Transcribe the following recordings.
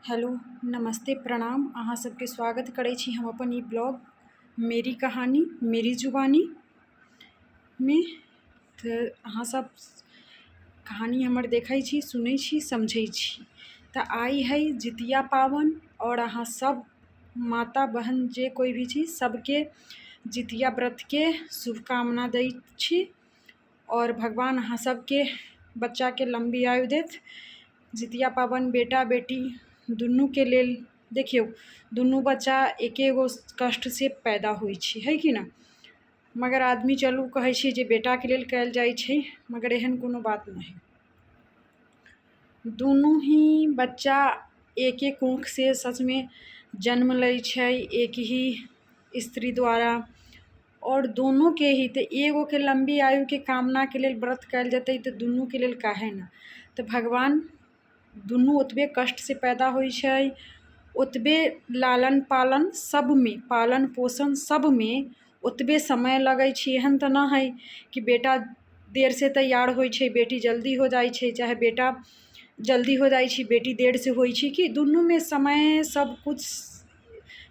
Hello, नमस्ते, प्रणाम। अहाँ सबके स्वागत करै छी हम अपन ई ब्लॉग मेरी कहानी मेरी जुबानी में। तऽ अहाँ सब कहानी हमर देखै छी, सुनै छी, समझै छी। तऽ आइ है जितिया पावन और अहाँ सब माता बहन जे कोई भी छी सबके जितिया व्रत के शुभकामना दै छी और भगवान अहाँ सबके बच्चा के लंबी आयु देत। जितिया पावन बेटा बेटी दुनू के लेल देखियौ, दुनू बच्चा एके गो कष्ट से पैदा होइ छै, है कि ना। मगर आदमी चलू कहै छै जे बेटा के लेल कयल जाइ छै, मगर एहन कोनो बात नहीं। दुनू ही बच्चा एक एक कोख से सच में जन्म लै छै, एक ही स्त्री द्वारा, और दोनों के ही तो एगो के लंबी आयु के कामना के लेल व्रत कयल जतै तो दुनू के लेल काहे ना। तो भगवान दुनू ओतबे कष्ट से पैदा होइ छै, ओतबे लालन पालन सब में, पालन पोषण सब में ओतबे समय लगै छै। एहन तो ना है कि बेटा देर से तैयार होइ छै, बेटी जल्दी हो जाइ छै, चाहे बेटा जल्दी हो जाइ छै, बेटी देर से होइ छै। कि दुनू में समय सब कुछ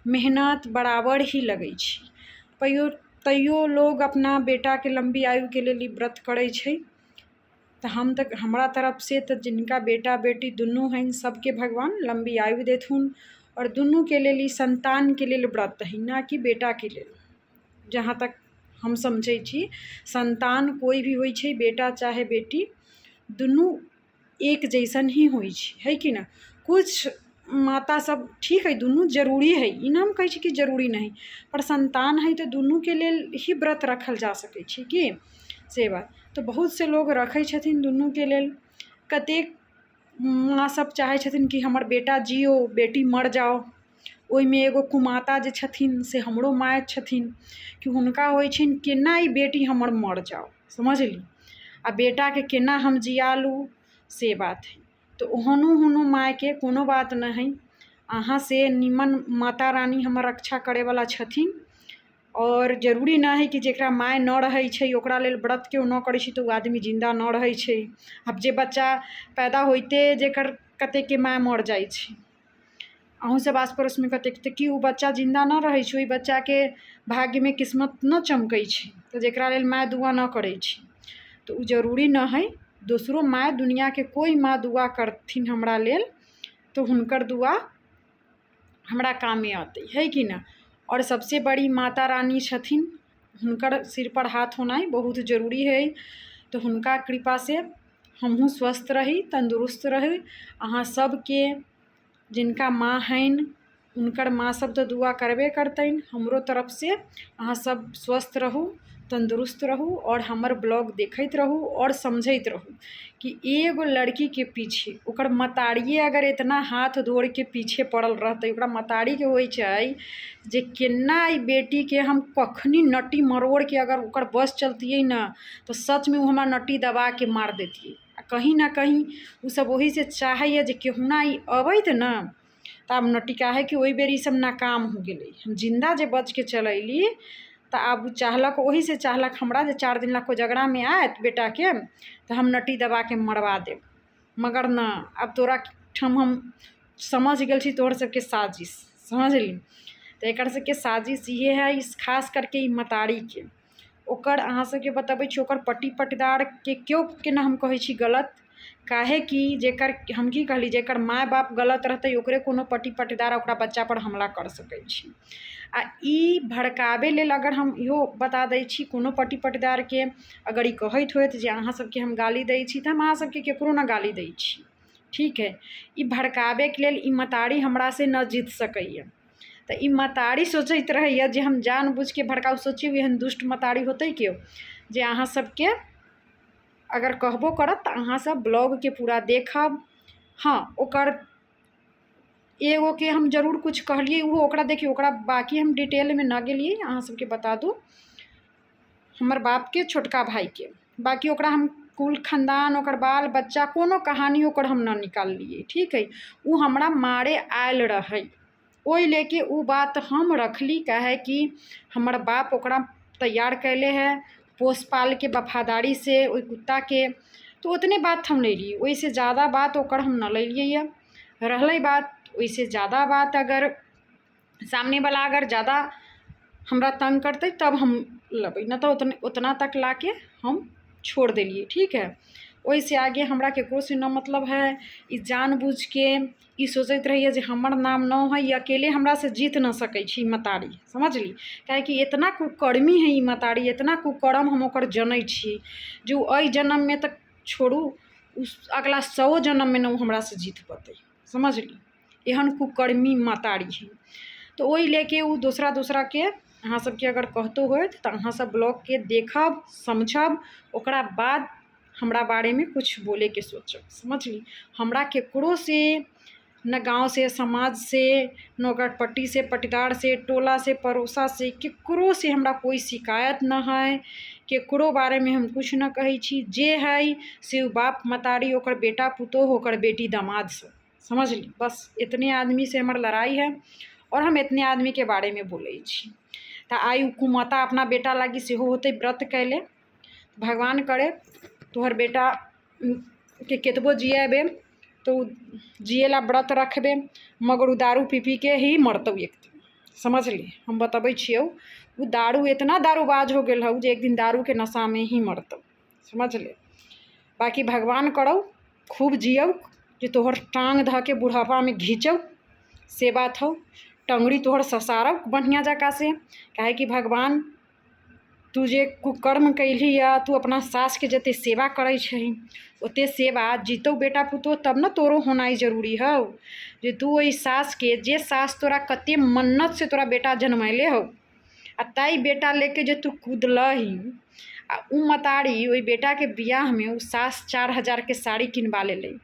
मेहनत बराबर ही लगै छै। तैयो लोग अपना बेटा के लंबी आयु के लेल व्रत करै छै। तो हम तक हमरा तरफ से तो जिनका बेटा बेटी दुनू हैं सबके भगवान लंबी आयु देथुन, और दुनू के लेल ई संतान के लेल व्रत है, ना कि बेटा के लेल। जहाँ तक हम समझै छी, संतान कोई भी होइ छै, बेटा चाहे बेटी, दुनू एक जैसन ही होइ छै, है कि ना। कुछ माता सब ठीक है, दुनू जरूरी है, ई ना हम कहै छी कि जरूरी नहीं, पर संतान है तो दुनू के लेल ही व्रत रखल जा सकै छै कि से बात। तो बहुत से लोग रखै छथिन दुनू के लेल। कतेक माँ सब चाहै छथिन कि हमर बेटा जियो बेटी मर जाओ। ओहिमे एगो कुमाता जे छथिन से हमरो माय छथिन, कि हुनका होइ छनि केना ई बेटी हमर मर जाओ, समझली, आ बेटा के केना हम जिया लू, से बात है। तो ओहनो हुनो माय के कोनो बात न है, अहाँ से निमन माता रानी हमर रक्षा करे वाला छथिन। और जरूरी ना है कि जेकरा माय न रहै छै ओकरा लेल व्रत केओ न करै छै तो आदमी जिंदा न रहै छै। अब जे बच्चा पैदा होइते जेकर कते के माय मर जाइ छै, अहूँ सब आस पड़ोस में कतेक तो कि उ बच्चा जिंदा न रहै छै, ओहि बच्चा के भाग्य में किस्मत न चमकै छै, तो जेकरा लेल माय दुआ न करै छै। तो उ जरूरी न है, दोसरो माय दुनिया के कोई माँ दुआ करथिन हमरा लेल तो हुनकर दुआ हमरा कामे आते, है कि ना। और सबसे बड़ी माता रानी छथिन, हुनकर सिर पर हाथ होना बहुत जरूरी है। तो हुनका कृपा से हमहूँ स्वस्थ रही, तंदुरुस्त रही। अहाँ सबके जिनका माँ हैं उनकर माँ सब तो दुआ करबे करतन। हमरो तरफ से अहाँ सब स्वस्थ रहू, तंदुरुस्त रहू, और हमर ब्लॉग देखत रहू और समझत रहू कि एगो लड़की के पीछे ओकर मतारिये अगर इतना हाथ धोड़ के पीछे पड़ल रहते, ओकरा मतारी के होइ छै जे केना ई बेटी के हम कखनी नटी मरोड़ के अगर ओकर बस चलतियै ना तो सच में वो हमार नटी दबा के मार देतियै। कहीं ना कहीं उ सब वही से चाहैए जे केहुना ई अबैत ना, तब नटी काहे कि ओहि बेर ई सब नाकाम हो गेलै, हम जिंदा जे बच के चलैली। तो अब उ चाहलक, वही से चाहलक हमरा जे 4 दिन ला कोजगरा में आयत बेटा के तो हम नटी दबा के मरवा देब। मगर ना, अब तोरा ठम हम समझ गेल छी तोहर सबके साजिश, समझली। तो एकर सबके साजिश ये है, इस खास करके ई मतारी के ओकर अहाँ सबके बतबै छी ओकर पट्टी पट्टीदार के क्यों के ना हम कहै छी गलत। काहे कि जेकर हम की कहली, जेकर माय बाप गलत रहते ओकरे कोनो पट्टी पट्टीदार ओकरा बच्चा पर हमला कर सकै छी। आ ई भड़कावे लेल अगर हम इहो बता दै छी, कोनो पट्टी पट्टीदार के अगर ई कहैत होइत जे अहाँ सबके हम गाली दै छी तो हम अहाँ सबके केकरो ना गाली दै छी, ठीक है। ई भड़कावे के लेल ई मतारी हमरा से न जीत सकैए। तो ई मतारी सोचैत रहैए जे हम जानबूझ के भड़काऊ। सोचियो एहन दुष्ट मतारी होतै केओ जे अहाँ सबके अगर कहबो करत तो अहाँ सब ब्लॉग के पूरा देखब। हाँ, ओकर एगो के हम जरूर कुछ कहलिए, वो ओकरा देखिए, ओकरा बाकी हम डिटेल में ना गेलिए, अहाँ सबके बता दूँ हमर बाप के छोटका भाई के। बाकी ओकरा हम कुल खानदान ओकर बाल बच्चा कोनो कहानी ओकर हम ना निकाललिए, ठीक है। उ हमरा मारे आयल रहे, ओहि लेके उ बात हम रखली, काहे कि हमर बाप ओकरा तैयार कैले है पोस पाल के वफादारी से ओहि कुत्ता के। तो उतने बात हम लेलिए, वैसे ज़्यादा बात ओकर हम ना लेलिए। रहलै बात ओइसे ज़्यादा बात अगर सामने वाला अगर ज़्यादा हमरा तंग करते तब हम लेबै, न तो उतना तक ला के हम छोड़ देलिए। ठीक है, ओइसे आगे हमरा केकरो से न मतलब है। ई जानबूझ के ई सोचैत रहिए जे हमर नाम न है, ई अकेले हमरा से जीत न सकै छी मतारी, समझली। काहे कि इतना कुकर्मी है ई मतारी, इतना कुकर्म हम ओकर जनै छी जो एहि जन्म में तक छोड़ू, उस अगला 100 जन्म में न हमरा से जीत पतै, समझली। एहन कुकर्मी मतारी है। तो वही लेके वो दूसरा के अहाँ सबके अगर कहतो होत तो अहाँ सब ब्लॉग के देखब, समझब, ओकरा बाद हमरा बारे में कुछ बोले के सोचब, समझली। हमरा केकरो से न गांव से, समाज से, न ओकर पट्टी से, पटीदार से, टोला से, पड़ोसा से, केकरो से हमरा कोई शिकायत न है। केकरो बारे में हम कुछ न कहै छी। जे है से बाप मतारी, ओकर बेटा पुतोह, ओकर बेटी दामाद से, समझली। बस इतने आदमी से हमर लड़ाई है और हम इतने आदमी के बारे में बोलै छी। तो आई कुमाता अपना बेटा लागी सेहो होते व्रत कैले। भगवान करे तोहर बेटा के केतबो जियेबे तो जियेला व्रत रखबे, मगर उ दारू पी के ही मरतौ एक दिन, समझली। हम बतबै छियौ, उ दारू इतना दारूबाज हो गेल हौ जे एक दिन दारू के नशा में ही मरतौ, समझले। बाकी भगवान करौ खूब जियौ, जे तोहर टांग ध के बुढ़ापा में घींचौ, से बात हौ। टंगड़ी तोहर ससारौ बढ़िया जका से। काहे कि भगवान तू जे कुकर्म कैली या तू अपना सास के जते सेवा करै छही ओते सेवा जीतौ बेटा पुतो तब न तोरो होनाई जरूरी हौ। जे तू ओई सास के, जे सास तोरा कते मन्नत से तोरा बेटा जन्मैले हौ, आ ताई बेटा लेके जे तू कूदलही, आ उ मतारी ओई बेटा के बियाह में उ सास 4000 के साड़ी किनवा लेलै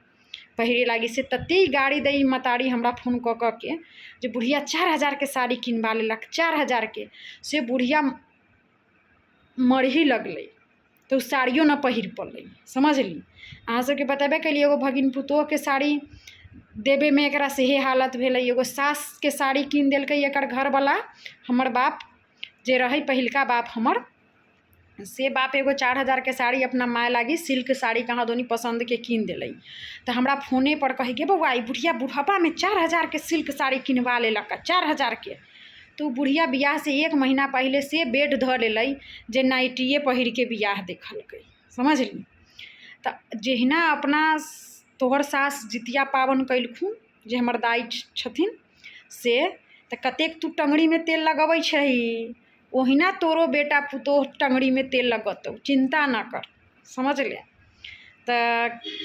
पहिरे लागी। से तते गाड़ी दै मतारी हमरा फोन क के जे बुढ़िया 4000 के साड़ी किनवा लेलक, 4000 के। से बुढ़िया मरही लगलै तो साड़ियों न पहिर पलै, समझली। अहाँ सबके बतेबे कैली एगो भगिन पुतोह के साड़ी देवे में एकरा सेहे हालत भेलै। एगो सास के साड़ी कीन देलकै एकर घरवाला, हमर बाप जे रहे पहिलका बाप हमर, से बाप एगो 4000 के साड़ी अपना माय लागी सिल्क साड़ी कहाँ दोनी पसंद के कीन देलै। तो हमरा फोने पर कहे के बउआ ई बुढ़िया बुढ़ापा में 4000 के सिल्क साड़ी किनवा लेलक, 4000 के। तो बुढ़िया बियाह से 1 महीना पहले से बेड धऽ लेलै जे नाइटिए पहिर के बियाह देखलकै, समझली। तो जहिना अपना तोहर सास जितिया पावन कैलखुन जे हमर दाई छथिन से, तो कतेक तू टंगड़ी में तेल लगबै छही, ओहिना तोरो बेटा पुतोह टंगड़ी में तेल लगतौ, चिंता ना कर, समझ ले। तो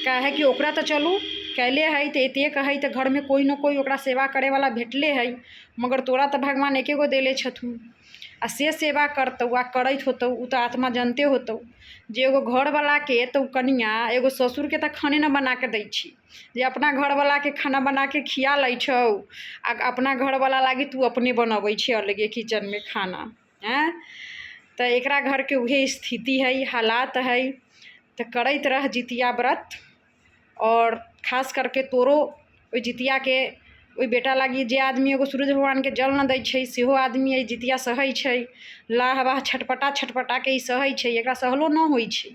काहे कि ओकरा तो चलू कैले है तो एतेक है तो घर में कोई न कोई ओकरा सेवा करे वाला भेटले है, मगर तोरा तो भगवान एके गो देले छथुन। आ से सेवा करतौ आ करैत होतौ, उ तो आत्मा जानते होतौ। जे एगो घर वाला के तो कनिया एगो ससुर के तो खाने न बना के दै छी, जे अपना घर वाला के खाना बना के खिया लै छौ, आ अपना घर वाला लागी तू अपने बनबै छी अलगे किचन में खाना हैं। तो एकरा घर के उहे स्थिति है, हालात है। तो करैत रह जितिया व्रत, और खास करके तोरो ओइ जितिया के ओइ बेटा लागी जे आदमी एगो सूरज भगवान के जल न दै छै सेहो आदमी एहि जितिया सहै छै। लाह वाह छटपटा छटपटा के ई सहै छै, एकरा सहलो न होइ छै,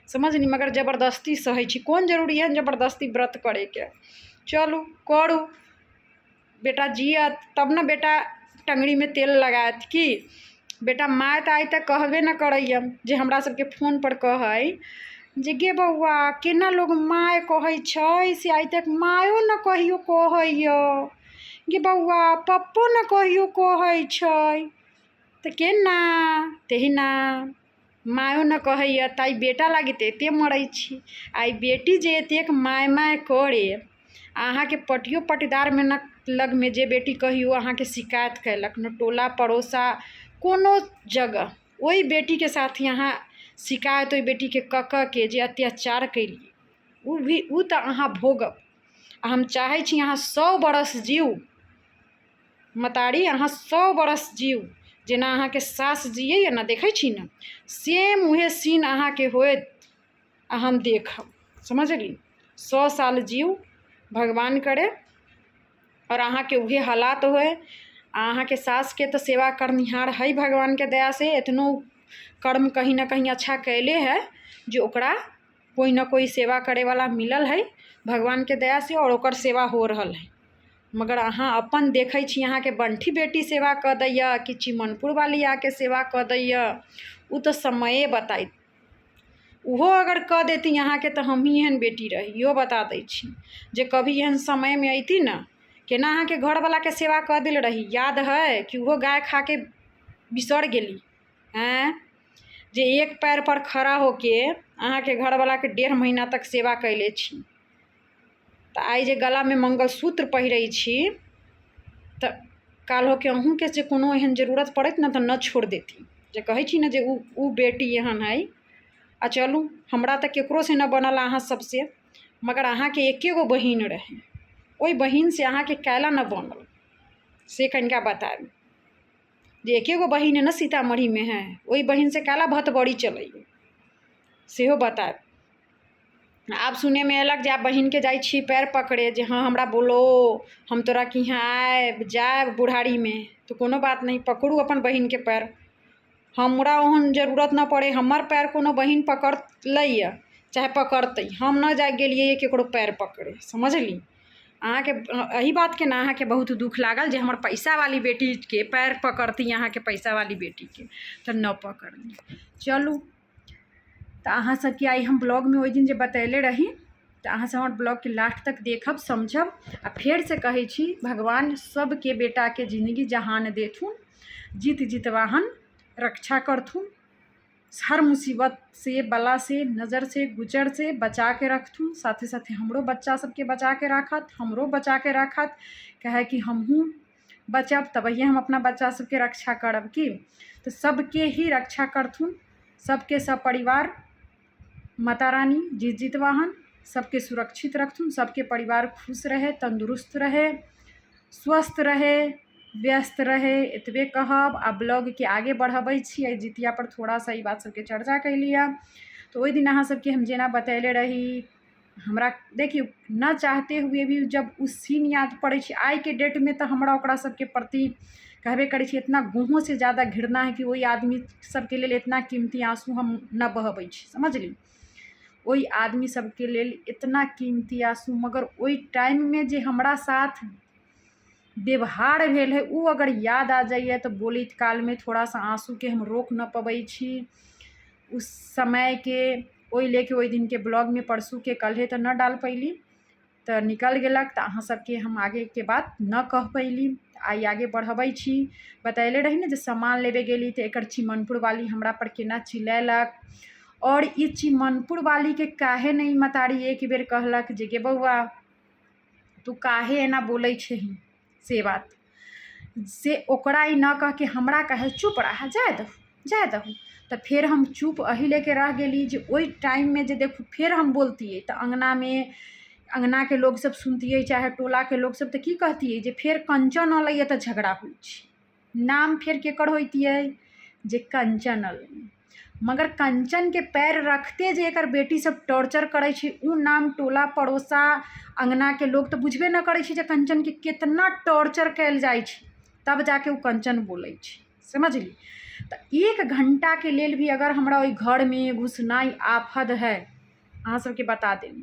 समझनी। मगर जबरदस्ती सहै छी, कोन जरूरी है जबरदस्ती व्रत करे के। चलू करू, बेटा जियत तब न बेटा टंगड़ी में तेल लगायत की। बेटा माय तो आइ तक कहबे न करैया, जे हमरा सबके फोन पर कहै जे गे बौआ केना लोग माय कहै छै, से आइ तक मायो न कहियो कहैया। गे बौआ पप्पो न कहियो कहै छै, तो केना तेहिना मायो न कहैया, ताई बेटा लागी तो एते मरै छी। आई बेटी जे एतेक माय माय करे, अहाँ के पटियो पटीदार में न लग में जे बेटी कहियो अहाँ के शिकायत कैलक, न टोला पड़ोसा कोनो जगह ओई बेटी के साथ यहाँ शिकायत, ओई बेटी के के जे अत्याचार कैली, उ तो अहाँ भोगब। हम चाहे छी अहाँ 100 बरस जीउ मतारी, अहाँ 100 बरस जीउ। जेना अहाँ के सास जियैया न, देखै छी न, सेम उहे सीन अहाँ के होत आ हम देखब, समझली। 100 साल जीउ भगवान करे, और अहाँ के उहे हालात होए। अहाँ के सास के तो सेवा करनिहार है भगवान के दया से, इतनो कर्म कहीं ना कहीं अच्छा कैले है जो ओकरा कोई ना कोई सेवा करे वाला मिलल है भगवान के दया से, और ओकर सेवा हो रहल है। मगर अहाँ अपन देखै छी अहाँके बंठी बेटी सेवा कऽ दैए कि चिमनपुर वाली आके सेवा कऽ दैए, उ तऽ समये बताइत। उहो अगर कऽ देती अहाँके तऽ हमही एहन बेटी रही, इहो बता दै छी। जे कभी एहन समयमे अइती न, केना अहाँके घरवलाके सेवा कऽ देले रही, याद है कि उहो गाय खा के बिसर गेली हैं? जे एक पैर पर खड़ा होके अहाँके घरवलाके 1.5 महीना तक सेवा कैले छी। तऽ आइ जे गलामे मंगलसूत्र पहिरै छी तऽ काल होके अहूँके जे कोनो एहन जरूरत पड़त न तऽ न छोड़ देती। जे कहै छी न जे उ बेटी एहन है। आ चलू, हमरा तऽ केकरो से न बनल अहाँ सबसे, मगर अहाँके एके गो बहिन रहे, ओहि बहिन से अहाँके कैला न बनल से कनिका बताएब। जे एके गो बहिन है न सीतामढ़ीमे है, ओहि बहिन से कैला भतबड़ी चलैए सेहो बताएब। आब सुनैमे अयलक जे आब बहिनके जाइ छी पैर पकड़े, जे हाँ हमरा बोलो, हम तोरा किहाँ आएब जाएब बुढ़ारीमे। तो कोनो बात नहीं, पकड़ू अपन बहिनके पैर। हमरा ओहन जरूरत न पड़े, हमर पैर कोनो बहिन पकड़ लैए चाहे पकड़तै, हम न जाए गेलियै केकरो पैर पकड़े, समझली। अहाँके एही बातके ना अहाँके बहुत दुख लागल जे हमर पैसा वाली बेटीके पैर पकड़ती, अहाँके पैसा वाली बेटीके तऽ न पकड़ली। चलू, तऽ अहाँ सबके आई हम ब्लॉगमे ओहि दिन जे बतैले रही, तऽ अहाँ सब हमर ब्लॉगके लास्ट तक देखब समझब। आ फेर से कहै छी, भगवान सबके बेटाके जिंदगी जहान देथुन, जीत जितवाहन रक्षा करथुन, हर मुसीबत से बला से नज़र से गुजर से बचा के रखथुन। साथे साथे हमरो बच्चा सबके बचा के राखत, हमरो बचा के राखत, कहे कि हमहूँ बचब तबहिए हम अपना बच्चा सबके रक्षा करब की। तो सबके ही रक्षा करथुन, सबके सब परिवार माता रानी जीत जितवाहन सबके सुरक्षित रखथुन, सबके परिवार खुश रहे, तंदुरुस्त रहे, स्वस्थ रहे, व्यस्त रहे, एतबे कहब। आ ब्लॉग के आगे बढ़ाबै छी, आई जितिया पर थोड़ा सा ई बात सबके चर्चा कैलिए। तो ओहि दिन अहाँ सबके हम जेना बतैले रही, हमरा देखियो न चाहते हुए भी जब उ सीन याद पड़ै छै आई के डेट में, तो हमरा ओकरा सबके प्रति कहबे करै छी इतना गुहों से ज़्यादा घृणा है कि वही आदमी सबके लेल इतना कीमती आंसू हम न बहबै छी, समझली। ओहि आदमी सबके लेल इतना कीमती आंसू, मगर ओहि टाइम में जे हमरा साथ व्यवहार भेल है उ अगर याद आ जाइए तो बोलित काल में थोड़ा सा आंसू के हम रोक न पबै छी उस समय के। ओहि लेके ओहि दिन के ब्लॉग में परसू के कल्हे तो न डाल पैली, तो निकल गेलक, तो अहाँ सबके हम आगे के बात न कह पैली। आई आगे बढ़बै छी। बतैले रही न जे सामान लेबे गेली तो एकर चिमनपुर वाली हमरा पर केना चिल्लैलक, और ई चिमनपुर वाली के काहे नहीं मतारी एक बेर कहलक जे गे बौआ तू काहे एना बोलै छही, से बात से ओकरा ई न कह के हमरा कहे चुप रहा, जाए दहू। तो फिर हम चुप अही लेके रह गेली जे ओहि टाइम में जे देखू फिर हम बोलतियै तो अंगना के लोग सब सुनतियै चाहे टोला के लोग सब, तो की कहतियै जे फिर कंचन अलै तो झगड़ा होइ छै। नाम फिर केकर होइतियै जे कंचन अलै, मगर कंचन के पैर रखते जे एकर बेटी सब टॉर्चर करै छै, उ नाम टोला पड़ोसा अंगना के लोग तो बुझबे न करै छै जे कंचन के कितना टॉर्चर कैल जाइ छै, तब जाके उ कंचन बोलै छै, समझली। तो 1 घंटा के लेल भी अगर हमरा ओहि घर में घुसनाई आफत है, अहाँ सबके बता देनी,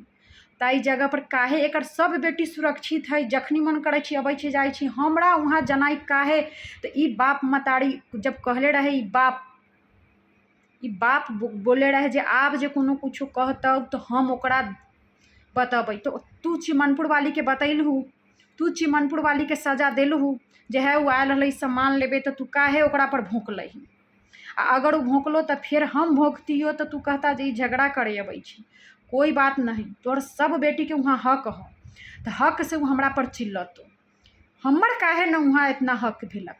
ताई जगह पर काहे एकर सब बेटी सुरक्षित है, जखनी मन करे छी अबै छी जाइ छी, हमरा वहाँ जनाई काहे। तो ई बाप मतारी जब कहले रहे, ई बाप बोले रहे जे आब जे कोनो कुछो कहतौ तो हम ओकरा बतबै। तो तू चिमनपुर वाली के बतैलहू, तू चिमनपुर वाली के सजा देलहू जे है वो आयल रहलै सामान लेबे, तो तू काहे ओकरा पर भोंकलही। आ अगर वो भोंकलो तो फिर हम भोंकतियो तो तू कहता जे ई झगड़ा करे अबै छी। कोई बात नहीं, तोर सब बेटी के वहाँ हक हो, तो हक से वो हमरा पर चिल्लतो, हमर काहे न वहाँ इतना हक भेलक।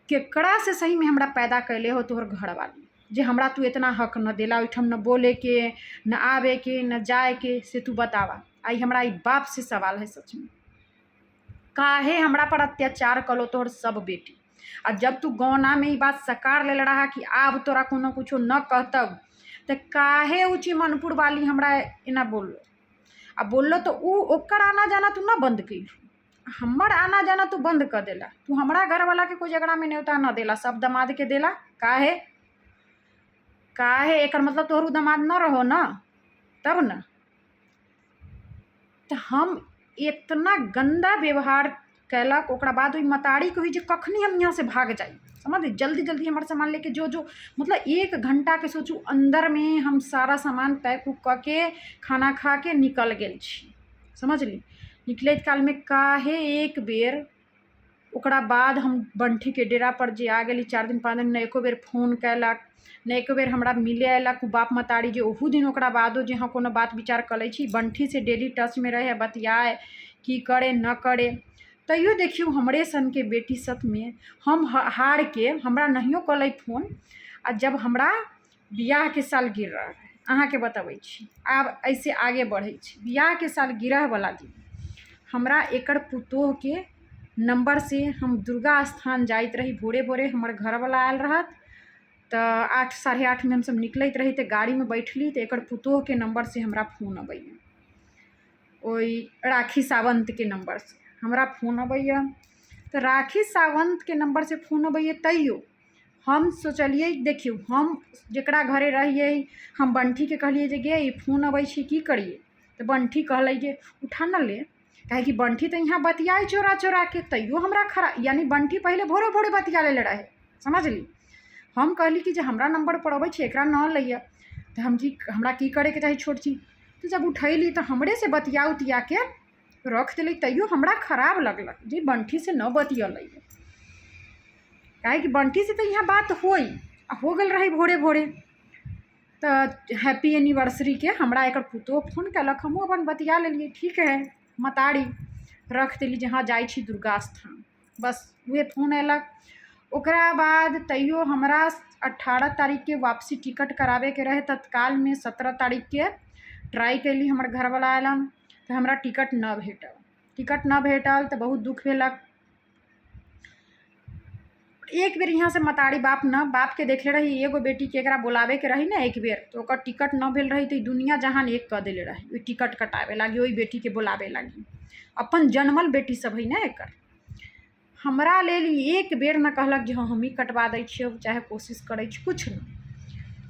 केकरा से सही में हमरा पैदा कैले हो तोहर घर वाली, जे हमरा तू इतना हक न देला ओइठम न बोले के, न आवे के, न जाए के, से तू बतावा। आई हमरा ई बाप से सवाल है सच में, काहे हमरा पर अत्याचार कलो तोहर सब बेटी। आ जब तू गौना में ई बात सकार ले रहा कि आब तोरा कोनो कुछो न कहतब, तो काहे उ चिमनपुर वाली हमरा एना बोललो। आ बोललो तो उ ओकर आना जाना तू न बंद कैलू, हमर आना जाना तू बंद कर देला। तू हमरा घर वाला के कोई झगड़ा में न्योता न देला, सब दामाद के देला। काहे एकर मतलब तोहर दामाद न रहो न, तब न। तो हम इतना गंदा व्यवहार कैलक। ओकरा बाद ओई मतारी कही जे कखनी हम यहाँ से भाग जाई, समझ, जल्दी जल्दी हमारे सामान लेके जो मतलब 1 घंटा के सोचू अंदर में हम सारा सामान पैक उक कऽ के खाना खा के निकल गेल छी, समझली। निकलैत काल में काहे एक बेर ओकरा बाद हम बंठी के डेरा पर जे आ गेली 4 दिन 5 दिन, न एको बेर फोन कैलक, न एको बेर हमरा मिले अयलक। बाप मतारी जे ओहू दिन ओकरा बादो जे हाँ कोनो बात विचार कर लै छी, बंठी से डेली टच में रहे, बतियाए, की करे न करे। तैयो देखियो हमरे सन के बेटी सत में हम हार के हमरा नहियो कलै फोन। आ जब हमरा बियाह के साल गिर रहा है, अहाँ के बताबै छी, आब ऐसे आगे बढ़े छी। बियाह के साल गिरह वाला दिन हमरा एकर पुतोह के नंबर से हम दुर्गा स्थान जाइत रही। भोरे भोरे हमर घर वाला आयल रहत, तो 8 साढ़े 8 में हम सब निकलैत रही। तो गाड़ी में बैठली तो एकर पुतोह के नंबर से हमरा फोन अबैया, ओई राखी सावंत के नंबर से हमरा फोन अबैया। तो राखी सावंत के नंबर से फोन अबैया, तैयो हम सोचलिए देखियो हम जकरा घरे रहिए, हम बंठी के कहलिए जे गे ई फोन अबै छी की करिए। तो बंठी कहलै जे उठा न ले, काहे कि बंठी तो यहाँ बतियाई चोरा चोरा के। तैयो हमरा खरा, यानी बंठी पहले भोरे भोरे बतिया ले रहे, समझली। हम कहली कि जे हमरा नंबर पर अबै छी, एकरा न लैया। तो हमरा की करे के चाही छोट चीज। तो जब उठैली तो हमरे से बतिया उतिया के रख दिली। तैयो हमरा खराब लगलक जे बंठी से न बतियलै, काहे कि बंठी से तो यहाँ बात हो गल रही भोरे भोरे। तो हैप्पी एनिवर्सरी के हमरा एकर पुतोह फोन कलक, हमहूँ अपन बतिया लेलिए, ठीक है मतारी रख दिली जे हाँ जाइ छी दुर्गा स्थान। बस उहे फोन अयलक। ओकरा बाद तैयो हमरा 18 तारीख के वापसी टिकट करावे के रहे तत्काल में। 17 तारीख के ट्राई कैली, हमर घर वाला आयलन तो हमरा टिकट न भेटल तो बहुत दुख भेलक। एक बेर यहाँ से मतारी बाप के देखले रही, एगो बेटी के एकरा बुलावे के रही ना एक बेर, तो ओकर टिकट न भेल रही। तो दुनिया जहान एक कर देले रही, ओई टिकट कटावे लागी, ओई बेटी के बुलावे लागी। अपन जनमल बेटी सब है ना एकर। हमरा लेल एक बेर न कहलक जे हाँ हम ही कटवा दै छियै, चाहे कोशिश करै छी, कुछ न।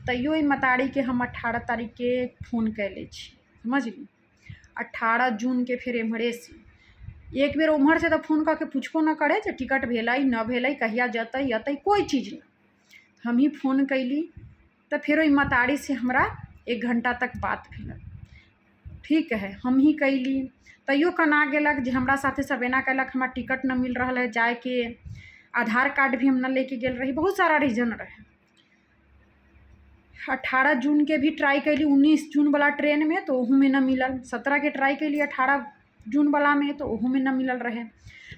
तैयो ई मतारी के हम 18 तारीख के फोन कैले छी, समझली। 18 जून के फिर एम्हरे से एक बेर उम्हर से तो फोन करके पूछबो न करे जे टिकट भेलै न भेलै, कहिया जतै अतै, कोई चीज़ न। हम ही फोन कैली तो फिर ओई मतारी से हमरा 1 घंटा तक बात भेलक, ठीक है हम ही कैली। तैयो कना गेलक जे हमरा साथे सब एना कैलक, हमरा टिकट न मिल रहा है जाए के, आधार कार्ड भी हम न लेके गेल रही, बहुत सारा रीजन रहे। 18 जून के भी ट्राई कैली 19 जून वाला ट्रेन में, तो ओहू में न मिलल। 17 के ट्राई कैली 18 जून वाला में, तो ओहू में न मिलल रहे।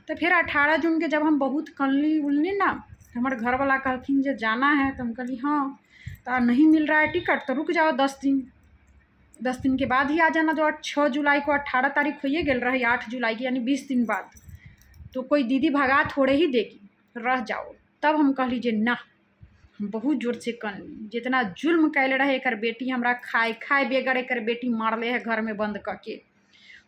तो फिर 18 जून के जब हम बहुत कनली उलनी ना, हमारे घर वाला कहलखिन जे जाना है, तो हम कहली हाँ। तो नहीं मिल रहा है टिकट तो रुक जाओ 10 दिन, 10 दिन के बाद ही आ जाना। जो 6 जुलाई को 18 तारीख होइए गेल रही, 8 जुलाई की यानी 20 दिन बाद, तो कोई दीदी भगा थोड़े ही देगी, रह जाओ। तब हम कहली जे ना, हम बहुत जोर से कनली। जितना जुल्म कैले रहे एकर बेटी, हमरा खाए बेगर एकर बेटी मारले है घर में बंद करके।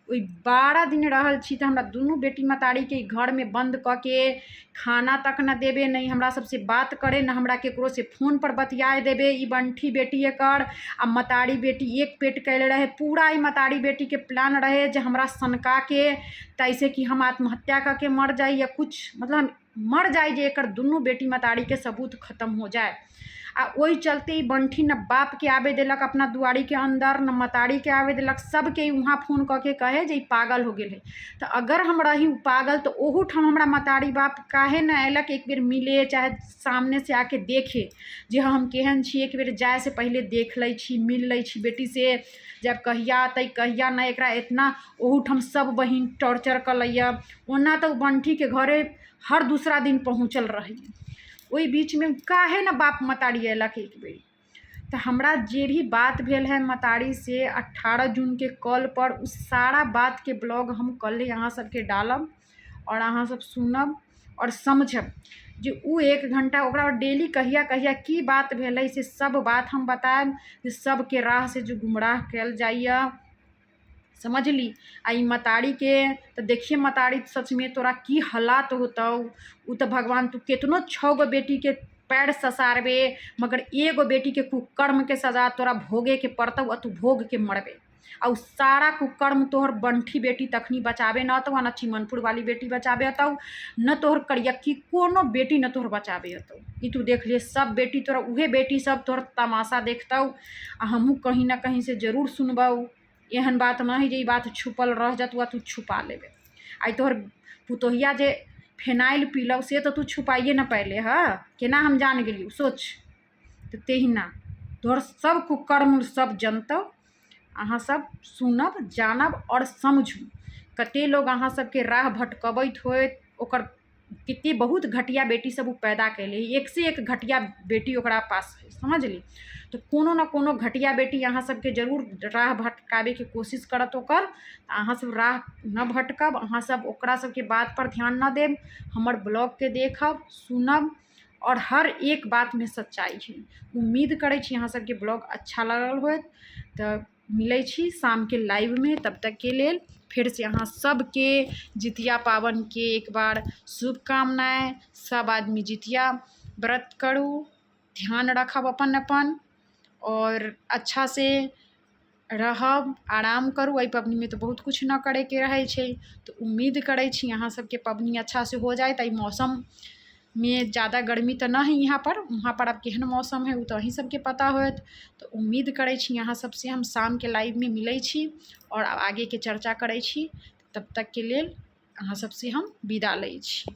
वही 12 दिन रहल छी तो हमरा दुनू बेटी मतारी के घर में बंद करके खाना तक न देबे, नहीं हमरा सबसे बात करे, न हमरा केकरो से फोन पर बतियाए देबे। ई बंठी बेटी एकर आ मतारी बेटी एक पेट कैले रहे। पूरा ई मतारी बेटी के प्लान रहे जे हमरा सनका के, तैसे कि हम आत्महत्या करके मर जाई या कुछ, मतलब हम मर जाए जे एकर दुनू बेटी मतारी के सबूत खत्म हो जाए। आ वही चलते ही बंठी न बाप के आवे देलक अपना दुआरी के अंदर, न मतारी के आवे देलक, सबके वहाँ फोन करके कहे जे पागल हो गए है। तो अगर हम रही पागल तो ओहू ठम हमरा मतारी बाप काहे न अयलक एक बेर मिले, चाहे सामने से आके देखे जे हम केहन छी। एक बेर जाए से पहले देख लै छी, मिल लै छी बेटी से, जब कहिया आतै कहिया न। एकरा इतना ओहू ठम सब बहिन टॉर्चर कलैया। ओना तो बंठी के घरे हर दूसरा दिन पहुँचल रही, वही बीच में काहे न बाप मतारी अयलक एक बेर। तो हमरा जे भी बात भेल है मतारी से 18 जून के कॉल पर, उस सारा बात के ब्लॉग हम कल यहाँ सबके डालब और अहाँ सब सुनब और समझब जे उ 1 घंटा ओकरा डेली कहिया कहिया की बात भेलै से सब बात हम बताएब, जे सबके राह से जो गुमराह कल जाइए, समझली। आ ई मतारी के तो देखिए मतारी सच में तोरा की हालात होतौ। उ तो भगवान तू कितनो 6 गो बेटी के पैर ससारबे, मगर एगो बेटी के कुकर्म के सजा तोरा भोगे के पड़तौ और तू भोग के मरबे। और सारा कुकर्म तोहर बंठी बेटी तखनी बचाबे न तो न चिमनपुर वाली बेटी बचाबे हतौ न तोहर करियक्की कोनो बेटी न तोहर बचाबे हतौ। ई तू देख लिए सब बेटी तोरा उहे बेटी सब तोहर तमाशा देखतौ आ हमहूँ कहीं ना कहीं से जरूर सुनबौ। एहन बात नहीं जे ई बात छुपल रह जतुआ तू छुपा लेबे। आई तोहर पुतोहिया जे फेनाइल पीलौ से तो तू छुपाइए न पहले ह केना हम जान गेलियो सोच। तो तेहिना तोहर सब कुकर्म सब जनतौ। अहाँ सब सुनब जानब और समझू कते लोग अहाँ सबके राह भटकबैत होत ओकर कितनी बहुत घटिया बेटी सब उ पैदा कैले एक से एक घटिया बेटी ओकरा पास है समझली। तो कोनो न कोनो घटिया बेटी अहाँ सबके जरूर राह भटकावे के कोशिश करत ओकर। अहाँ सब राह न भटकब अहाँ सब ओकरा सबके बात पर ध्यान न देब। हमर ब्लॉग के देखब सुनब और हर एक बात में सच्चाई है। उम्मीद करै छी अहाँ सबके ब्लॉग अच्छा लगल होत। तो मिलै छी शाम के लाइव में, तब तक के लेल फिर से अहाँ सबके जितिया पावन के एक बार शुभकामनाएं। सब आदमी जितिया व्रत करू, ध्यान रखब अपन अपन और अच्छा से रहब, आराम करू। एहि पबनी में तो बहुत कुछ न करे के रहे छै। तो उम्मीद करै छी अहाँ सबके पबनी अच्छा से हो जाए। मौसम में ज़्यादा गर्मी तो नहीं यहाँ पर, वहाँ पर अब केहन मौसम है वो तो अहीं सबके पता होत। तो उम्मीद करै छी अहाँ सबसे हम शाम के लाइव में मिलै छी और आगे के चर्चा करै छी। तब तक के लेल अहाँ सबसे हम विदा लै छी।